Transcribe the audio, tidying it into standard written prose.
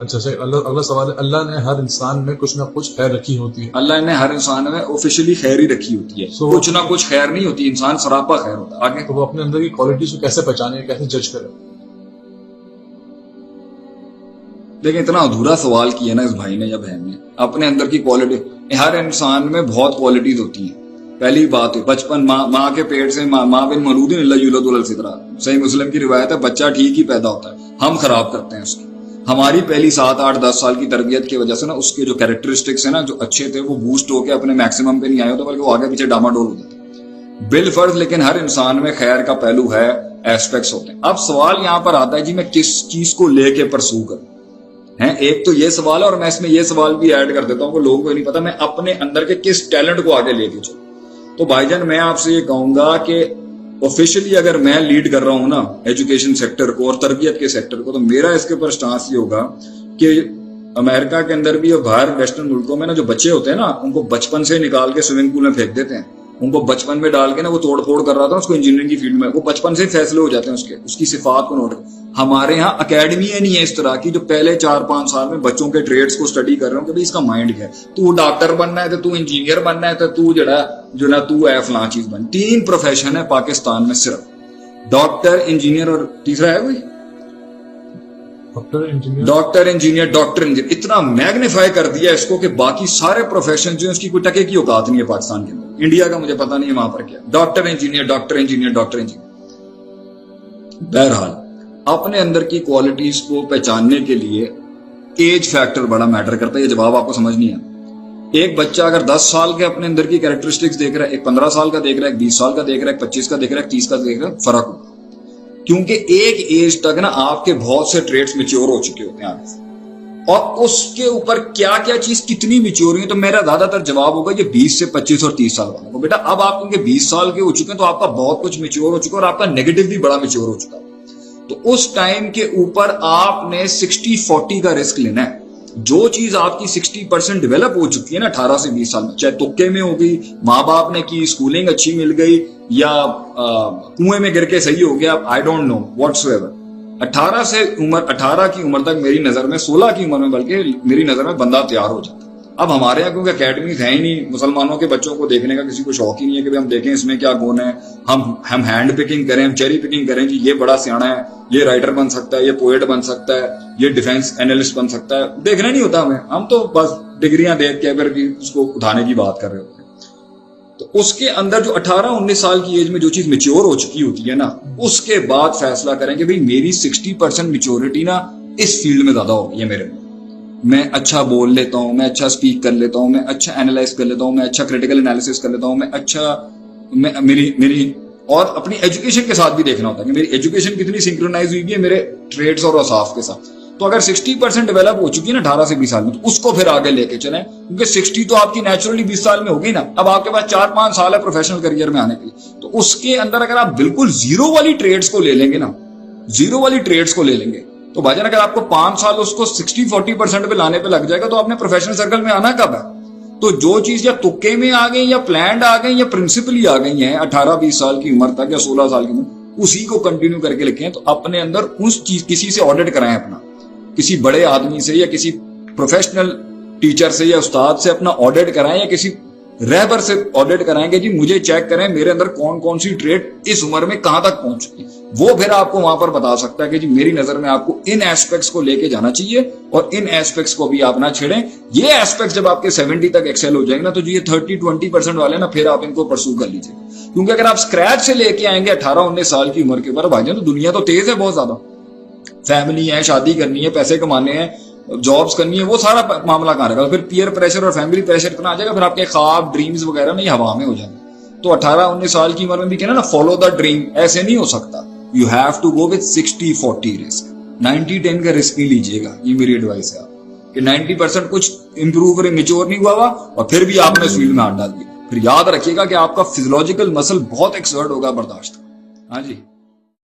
اچھا اگلا سوال ہے، اللہ نے ہر انسان میں کچھ نہ کچھ خیر رکھی ہوتی ہے. اللہ نے ہر انسان میں آفیشلی خیر ہی رکھی ہوتی ہے. کچھ نہ کچھ خیر نہیں ہوتی، انسان سراپا خیر ہوتا ہے. آگے تو وہ اپنے اندر کی کوالٹیز کو کیسے پہچانے، کیسے جج کرے؟ لیکن اتنا ادھورا سوال کیا نا اس بھائی نے یا بہن نے. اپنے اندر کی کوالٹی، ہر انسان میں بہت کوالٹیز ہوتی ہیں. پہلی بات ہے بچپن ماں کے پیٹ سے ماں بن مولود الا یولد الفطرہ، صحیح مسلم کی روایت ہے. بچہ ٹھیک ہی پیدا ہوتا ہے، ہم خراب کرتے ہیں اس کی. ہماری پہلی 7 8 10 سال کی تربیت کی وجہ سے نا اس کے جو کیریکٹرسٹکس ہیں نا جو اچھے تھے وہ بوسٹ ہو کے اپنے میکسیمم پہ نہیں آئے ہوتے، بلکہ وہ آگے پیچھے ڈاماڈول ہو جاتے بالفرض. لیکن ہر انسان میں خیر کا پہلو ہے، ایسپیکٹس ہوتے ہیں. اب سوال یہاں پر آتا ہے جی میں کس چیز کو لے کے پرسو کروں. ایک تو یہ سوال ہے، اور میں اس میں یہ سوال بھی ایڈ کر دیتا ہوں کہ لوگوں کو نہیں پتا میں اپنے اندر کے کس ٹیلنٹ کو آگے لے کے چلوں. تو بھائی جان میں آپ سے یہ کہوں گا کہ آفیشلی اگر میں لیڈ کر رہا ہوں نا ایجوکیشن سیکٹر کو اور تربیت کے سیکٹر کو، تو میرا اس کے اوپر سٹانس یہ ہوگا کہ امریکہ کے اندر بھی اور باہر ویسٹرن ملکوں میں نا جو بچے ہوتے ہیں نا ان کو بچپن سے نکال کے سوئمنگ پول میں پھینک دیتے ہیں. ان کو بچپن میں ڈال کے نا وہ توڑ پھوڑ کر رہا تھا اس کو انجینئرنگ کی فیلڈ میں، وہ بچپن سے فیصلے ہو جاتے ہیں اس کی صفات کو نوٹ. ہمارے ہاں اکیڈمی نہیں ہے اس طرح کی جو پہلے 4 5 سال میں بچوں کے ٹریڈز کو اسٹڈی کر رہے ہوں کہ بھائی اس کا مائنڈ کیا ہے. تو ڈاکٹر بننا ہے تو تو انجینئر بننا ہے تو تو جو نا تو ہے فلاں چیز بن. 3 پروفیشن ہے پاکستان میں صرف، ڈاکٹر انجینئر اور تیسرا ہے کوئی ڈاکٹر انجینئر. اتنا میگنیفائی کر دیا اس کو کہ باقی سارے پروفیشن جو اس کی کوئی ٹکے کی اوقات نہیں ہے پاکستان کے اندر. انڈیا کا مجھے پتا نہیں ہے وہاں پر کیا ڈاکٹر انجینئر. بہرحال اپنے اندر کی کوالٹیز کو پہچاننے کے لیے ایج فیکٹر بڑا میٹر کرتا ہے. یہ جواب آپ کو سمجھ نہیں ہے. ایک بچہ اگر 10 سال کے اپنے اندر کی کیریکٹرسٹکس دیکھ رہا ہے، ایک 15 سال کا دیکھ رہا ہے، ایک 20 سال کا دیکھ رہا ہے، ایک 25 کا دیکھ رہا ہے، ایک 30 کا دیکھ رہا ہے، فرق ہوگا. کیونکہ ایک ایج تک نا آپ کے بہت سے ٹریٹس میچور ہو چکے ہوتے ہیں آگے، اور اس کے اوپر کیا کیا چیز کتنی میچور ہوئی ہے. تو میرا زیادہ تر جواب ہوگا یہ 20 سے 25 اور 30 سال والوں کو. بیٹا اب آپ کیونکہ 20 سال کے ہو چکے ہیں تو آپ کا بہت کچھ میچور ہو چکا ہے اور آپ کا نیگیٹو بھی بڑا میچور ہو چکا ہے. تو اس ٹائم کے اوپر آپ نے 60-40 کا رسک لینا ہے. جو چیز آپ کی 60% ڈیولپ ہو چکی ہے نا 18 سے 20 سال میں، چاہے تکے میں ہوگی، ماں باپ نے کی، اسکولنگ اچھی مل گئی، یا کنویں میں گر کے صحیح ہو گیا، I don't know whatsoever. 18 کی عمر تک میری نظر میں، 16 کی عمر میں بلکہ میری نظر میں بندہ تیار ہو جاتا ہے. اب ہمارے یہاں کیونکہ اکیڈمیز ہیں ہی نہیں، مسلمانوں کے بچوں کو دیکھنے کا کسی کو شوق ہی نہیں ہے کہ ہم دیکھیں اس میں کیا گن ہے، ہم ہینڈ پکنگ کریں، ہم چیری پکنگ کریں کہ یہ بڑا سیانا ہے، یہ رائٹر بن سکتا ہے، یہ پوئٹ بن سکتا ہے، یہ ڈیفینس اینالسٹ بن سکتا ہے. دیکھنا نہیں ہوتا ہمیں، ہم تو بس ڈگریاں دیکھ کے پھر اس کو اٹھانے کی بات کر رہے ہوتے ہیں. تو اس کے اندر جو 18-19 سال کی ایج میں جو چیز میچور ہو چکی ہوتی ہے نا، اس کے بعد فیصلہ کریں کہ بھئی میری 60% میچورٹی نا اس فیلڈ میں زیادہ ہوگی ہے میرے میں اچھا بول لیتا ہوں، میں اچھا سپیک کر لیتا ہوں، میں اچھا اینالائز کر لیتا ہوں، میں اچھا کریٹیکل انالیسس کر لیتا ہوں، میں اچھا میری اور اپنی ایجوکیشن کے ساتھ بھی دیکھنا ہوتا ہے کہ میری ایجوکیشن کتنی سنکرونائز ہوئی ہے میرے ٹریڈز اور اوصاف کے ساتھ. تو اگر 60% ڈیولپ ہو چکی ہے نا 18 سے 20 سال میں، تو اس کو پھر آگے لے کے چلیں، کیونکہ 60 تو آپ کی نیچرلی 20 سال میں ہوگی نا. اب آپ کے پاس 4-5 سال ہے پروفیشنل کریئر میں آنے کے لیے، تو اس کے اندر اگر آپ بالکل زیرو والی ٹریڈز کو لے لیں گے نا، زیرو والی ٹریڈز کو لے لیں گے، تو بھائی جان اگر آپ کو 5 سال اس کو 60-40% پہ لانے پہ لگ جائے گا تو آپ نے پروفیشنل سرکل میں آنا کب ہے؟ تو جو چیز یا تکے میں آ گئی یا پلانڈ آ گئی یا پرنسپلی آ گئی ہیں 18-20 سال کی عمر تک یا 16 سال کی عمر، اسی کو کنٹینیو کر کے لکھیں. تو اپنے اندر اس چیز کسی سے آڈٹ کرائیں، اپنا کسی بڑے آدمی سے یا کسی پروفیشنل ٹیچر سے یا استاد سے اپنا آڈٹ کرائیں، یا کسی رہبر سے آڈٹ کرائیں کہ جی مجھے چیک کریں میرے اندر کون کون سی ٹریٹ اس عمر میں کہاں تک پہنچ چکی. وہ پھر آپ کو وہاں پر بتا سکتا ہے کہ جی میری نظر میں آپ کو ان ایسپیکٹس کو لے کے جانا چاہیے اور ان ایسپیکٹس کو بھی آپ نہ چھیڑیں. یہ ایسپیکٹس جب آپ کے 70 تک ایکسل ہو جائیں گے نا، تو جو یہ 30-20% والے نا پھر آپ ان کو پرسو کر لیجیے. کیونکہ اگر آپ اسکریچ سے لے کے آئیں گے 18-19 سال کی عمر کے بعد، بھائی جان تو دنیا تو تیز ہے بہت زیادہ، فیملی ہے، شادی کرنی ہے، پیسے کمانے ہیں، جابس کرنی ہے، وہ سارا معاملہ کہاں رہے گا. پھر پیئر پریشر اور فیملی پریشر اتنا آ جائے گا، پھر آپ کے خواب ڈریمز وغیرہ نہیں ہوا میں ہو جائیں گے. تو 18-19 سال کی عمر میں بھی کہنا نا فالو دا ڈریم، ایسے نہیں ہو سکتا. You have to go with 60-40 risk. 90-10 کا رسک نہیں لیجیے گا، یہ میری ایڈوائس ہے آپ کہ 90% کچھ امپروو میچور نہیں ہوا اور پھر بھی آپ نے اس فیلڈ میں ہاتھ ڈال دیا. پھر یاد رکھیے گا کہ آپ کا فزیولوجیکل مسل بہت ایکسرٹ ہوگا برداشت. ہاں جی.